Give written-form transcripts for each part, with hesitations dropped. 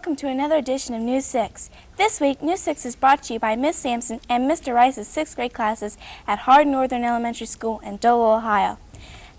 welcome to another edition of News 6. This week, News 6 is brought to you by Miss Sampson and Mr. Rice's 6th grade classes at Hardin Northern Elementary School in Dola, Ohio.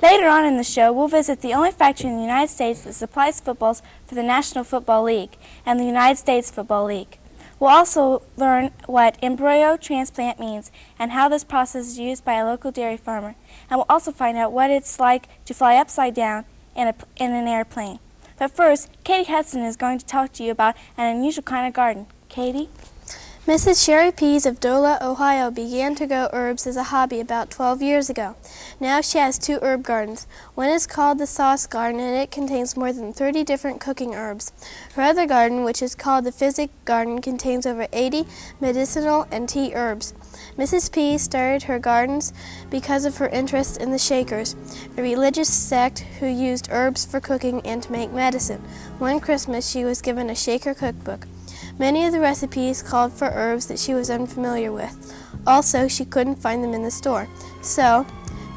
Later on in the show, we'll visit the only factory in the United States that supplies footballs for the National Football League and the United States Football League. We'll also learn what embryo transplant means and how this process is used by a local dairy farmer. And we'll also find out what it's like to fly upside down in an airplane. But first, Katie Hudson is going to talk to you about an unusual kind of garden. Katie? Mrs. Sherry Pease of Dola, Ohio began to grow herbs as a hobby about 12 years ago. Now she has 2 herb gardens. One is called the Sauce Garden, and it contains more than 30 different cooking herbs. Her other garden, which is called the Physic Garden, contains over 80 medicinal and tea herbs. Mrs. Pease started her gardens because of her interest in the Shakers, a religious sect who used herbs for cooking and to make medicine. One Christmas she was given a Shaker cookbook. Many of the recipes called for herbs that she was unfamiliar with. Also, she couldn't find them in the store. So,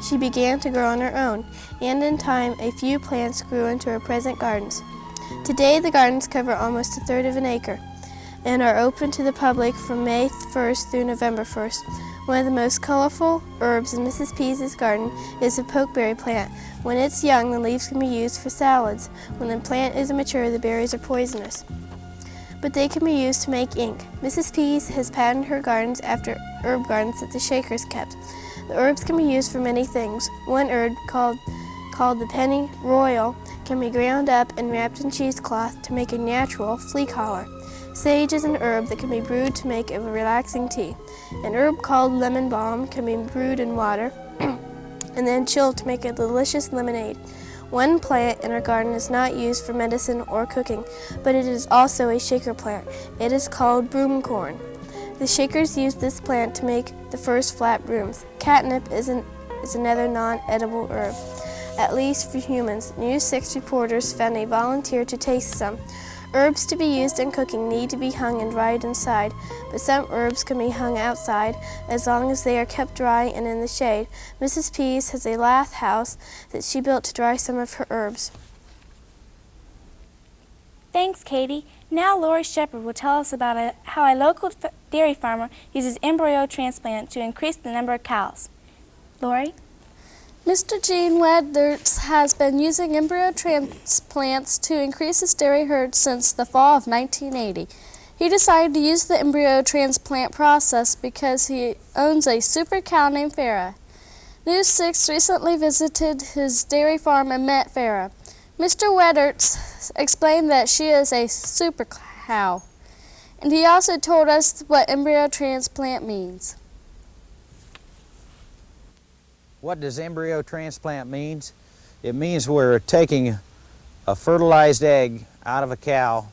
she began to grow on her own, and in time a few plants grew into her present gardens. Today the gardens cover almost a third of an acre and are open to the public from May 1st through November 1st. One of the most colorful herbs in Mrs. Pease's garden is the pokeberry plant. When it's young, the leaves can be used for salads. When the plant is mature, the berries are poisonous, but they can be used to make ink. Mrs. Pease has patterned her gardens after herb gardens that the Shakers kept. The herbs can be used for many things. One herb, called the penny royal, can be ground up and wrapped in cheesecloth to make a natural flea collar. Sage is an herb that can be brewed to make a relaxing tea. An herb called lemon balm can be brewed in water and then chilled to make a delicious lemonade. One plant in our garden is not used for medicine or cooking, but it is also a Shaker plant. It is called broomcorn. The Shakers used this plant to make the first flat brooms. Catnip is another non-edible herb, at least for humans. News 6 reporters found a volunteer to taste some. Herbs to be used in cooking need to be hung and dried inside, but some herbs can be hung outside as long as they are kept dry and in the shade. Mrs. Pease has a lath house that she built to dry some of her herbs. Thanks, Katie. Now Lori Shepard will tell us about how a local dairy farmer uses embryo transplant to increase the number of cows. Lori? Mr. Gene Weddertz has been using embryo transplants to increase his dairy herd since the fall of 1980. He decided to use the embryo transplant process because he owns a super cow named Farah. News 6 recently visited his dairy farm and met Farah. Mr. Weddertz explained that she is a super cow, and he also told us what embryo transplant means. What does embryo transplant mean? It means we're taking a fertilized egg out of a cow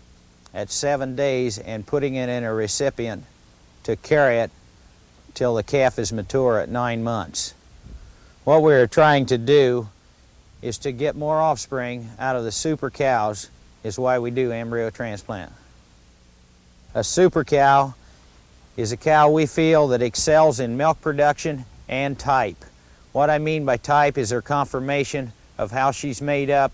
at 7 days and putting it in a recipient to carry it till the calf is mature at 9 months. What we're trying to do is to get more offspring out of the super cows, is why we do embryo transplant. A super cow is a cow we feel that excels in milk production and type. What I mean by type is her conformation of how she's made up,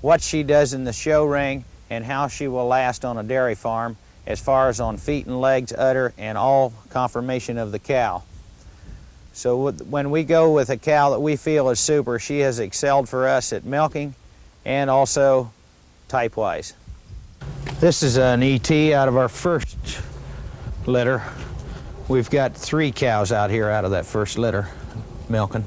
what she does in the show ring, and how she will last on a dairy farm as far as on feet and legs, udder, and all conformation of the cow. So when we go with a cow that we feel is super, she has excelled for us at milking and also type-wise. This is an ET out of our first litter. We've got 3 cows out here out of that first litter milking.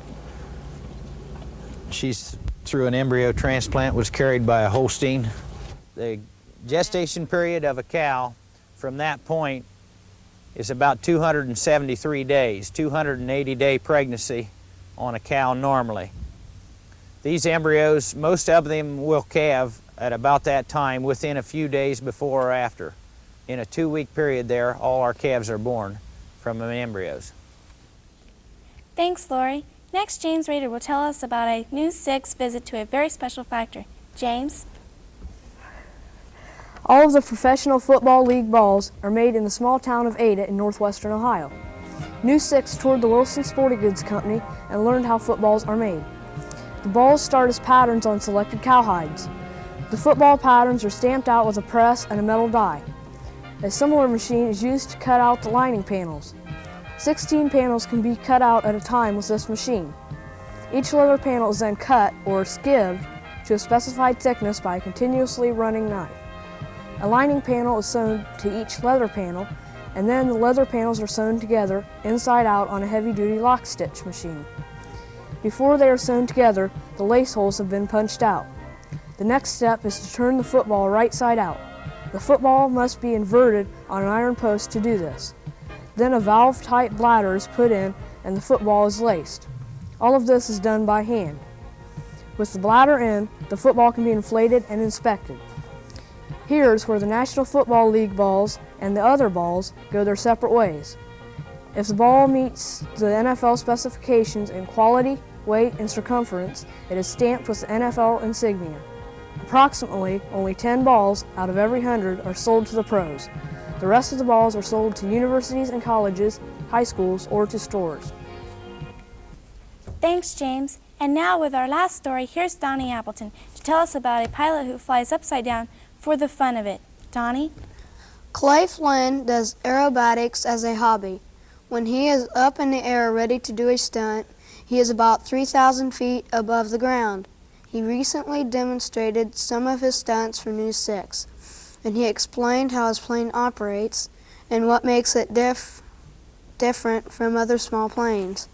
She's through an embryo transplant, was carried by a Holstein. The gestation period of a cow from that point is about 273 days, 280-day pregnancy on a cow normally. These embryos, most of them will calve at about that time within a few days before or after. In a 2-week period there, all our calves are born from the embryos. Thanks, Lori. Next, James Rader will tell us about a News 6 visit to a very special factory. James? All of the professional football league balls are made in the small town of Ada in northwestern Ohio. News 6 toured the Wilson Sporting Goods Company and learned how footballs are made. The balls start as patterns on selected cowhides. The football patterns are stamped out with a press and a metal die. A similar machine is used to cut out the lining panels. 16 panels can be cut out at a time with this machine. Each leather panel is then cut or skived to a specified thickness by a continuously running knife. A lining panel is sewn to each leather panel, and then the leather panels are sewn together inside out on a heavy-duty lock stitch machine. Before they are sewn together, the lace holes have been punched out. The next step is to turn the football right side out. The football must be inverted on an iron post to do this. Then a valve-type bladder is put in and the football is laced. All of this is done by hand. With the bladder in, the football can be inflated and inspected. Here's where the National Football League balls and the other balls go their separate ways. If the ball meets the NFL specifications in quality, weight, and circumference, it is stamped with the NFL insignia. Approximately only 10 balls out of every 100 are sold to the pros. The rest of the balls are sold to universities and colleges, high schools, or to stores. Thanks, James. And now with our last story, here's Donnie Appleton to tell us about a pilot who flies upside down for the fun of it. Donnie? Clay Flann does aerobatics as a hobby. When he is up in the air ready to do a stunt, he is about 3,000 feet above the ground. He recently demonstrated some of his stunts for News 6, and he explained how his plane operates and what makes it different from other small planes.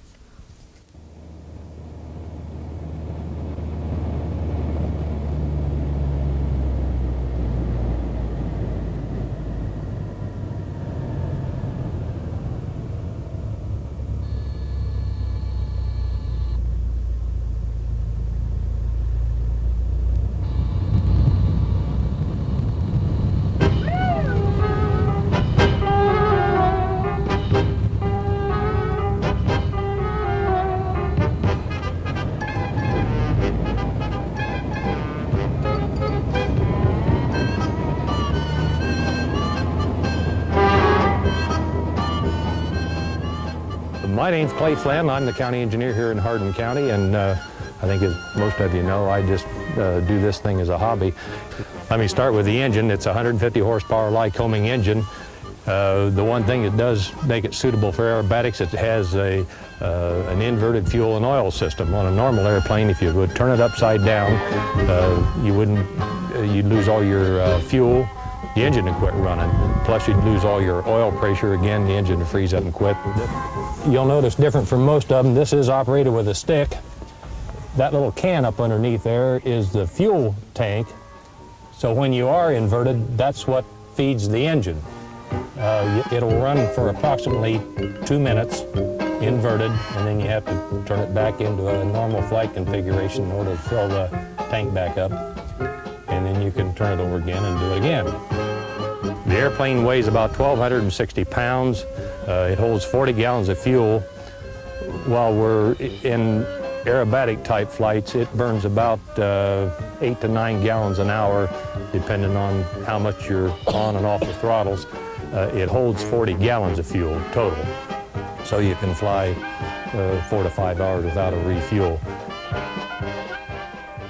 My name's Clay Flann. I'm the county engineer here in Hardin County, and I think as most of you know, I just do this thing as a hobby. Let me start with the engine. It's a 150 horsepower Lycoming engine. The one thing that does make it suitable for aerobatics, it has an inverted fuel and oil system. On a normal airplane, if you would turn it upside down, you'd lose all your fuel. The engine would quit running. Plus you'd lose all your oil pressure. Again, the engine would freeze up and quit. You'll notice different from most of them, this is operated with a stick. That little can up underneath there is the fuel tank. So when you are inverted, that's what feeds the engine. It'll run for approximately 2 minutes inverted, and then you have to turn it back into a normal flight configuration in order to fill the tank back up. And then you can turn it over again and do it again. The airplane weighs about 1,260 pounds. It holds 40 gallons of fuel. While we're in aerobatic type flights, it burns about 8 to 9 gallons an hour, depending on how much you're on and off the throttles. It holds 40 gallons of fuel total. So you can fly 4 to 5 hours without a refuel.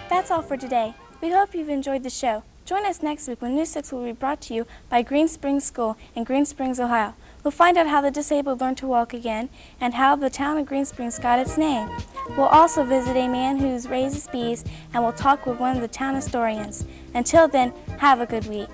That's all for today. We hope you've enjoyed the show. Join us next week when News 6 will be brought to you by Green Springs School in Green Springs, Ohio. We'll find out how the disabled learn to walk again and how the town of Green Springs got its name. We'll also visit a man who raises bees, and we'll talk with one of the town historians. Until then, have a good week.